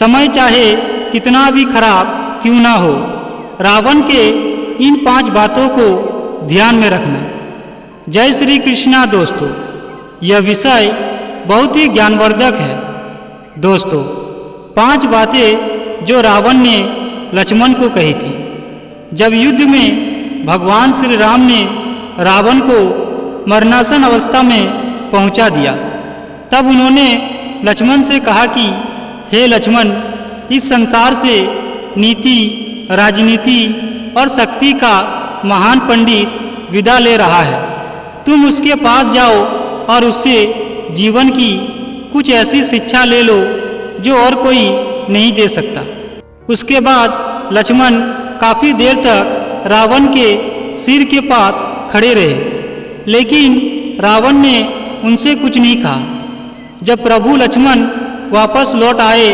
समय चाहे कितना भी खराब क्यों ना हो, रावण के इन 5 बातों को ध्यान में रखना। जय श्री कृष्णा दोस्तों, यह विषय बहुत ही ज्ञानवर्धक है। दोस्तों, 5 बातें जो रावण ने लक्ष्मण को कही थी। जब युद्ध में भगवान श्री राम ने रावण को मरणासन अवस्था में पहुंचा दिया, तब उन्होंने लक्ष्मण से कहा कि हे लक्ष्मण, इस संसार से नीति, राजनीति और शक्ति का महान पंडित विदा ले रहा है। तुम उसके पास जाओ और उससे जीवन की कुछ ऐसी शिक्षा ले लो जो और कोई नहीं दे सकता। उसके बाद लक्ष्मण काफ़ी देर तक रावण के सिर के पास खड़े रहे, लेकिन रावण ने उनसे कुछ नहीं कहा। जब प्रभु लक्ष्मण वापस लौट आए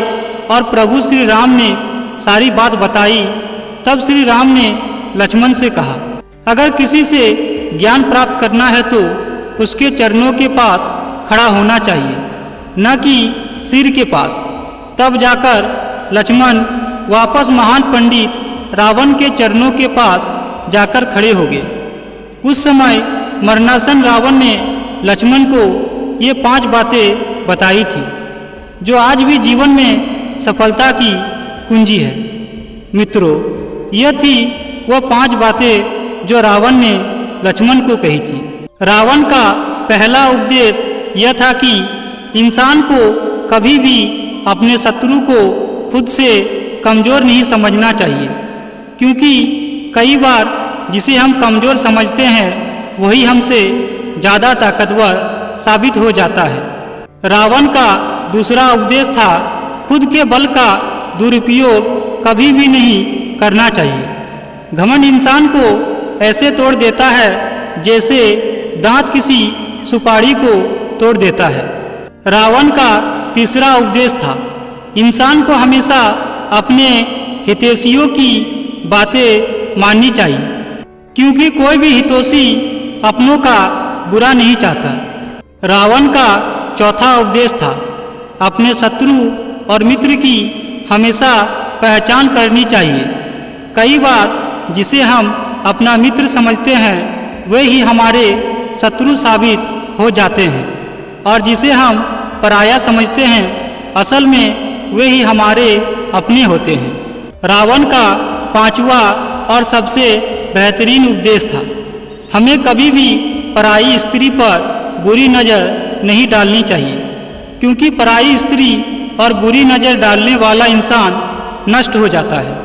और प्रभु श्री राम ने सारी बात बताई, तब श्री राम ने लक्ष्मण से कहा, अगर किसी से ज्ञान प्राप्त करना है तो उसके चरणों के पास खड़ा होना चाहिए, न कि सिर के पास। तब जाकर लक्ष्मण वापस महान पंडित रावण के चरणों के पास जाकर खड़े हो गए। उस समय मरणासन रावण ने लक्ष्मण को ये 5 बातें बताई थी, जो आज भी जीवन में सफलता की कुंजी है। मित्रों, यह थी वह 5 बातें जो रावण ने लक्ष्मण को कही थी। रावण का पहला उपदेश यह था कि इंसान को कभी भी अपने शत्रु को खुद से कमज़ोर नहीं समझना चाहिए, क्योंकि कई बार जिसे हम कमज़ोर समझते हैं वही हमसे ज़्यादा ताकतवर साबित हो जाता है। रावण का दूसरा उपदेश था खुद के बल का दुरुपयोग कभी भी नहीं करना चाहिए। घमंड इंसान को ऐसे तोड़ देता है जैसे दांत किसी सुपारी को तोड़ देता है। रावण का तीसरा उपदेश था इंसान को हमेशा अपने हितैषियों की बातें माननी चाहिए, क्योंकि कोई भी हितैषी अपनों का बुरा नहीं चाहता। रावण का चौथा उपदेश था अपने शत्रु और मित्र की हमेशा पहचान करनी चाहिए। कई बार जिसे हम अपना मित्र समझते हैं वे ही हमारे शत्रु साबित हो जाते हैं, और जिसे हम पराया समझते हैं असल में वे ही हमारे अपने होते हैं। रावण का 5वां और सबसे बेहतरीन उपदेश था हमें कभी भी पराई स्त्री पर बुरी नज़र नहीं डालनी चाहिए, क्योंकि पराई स्त्री और बुरी नज़र डालने वाला इंसान नष्ट हो जाता है।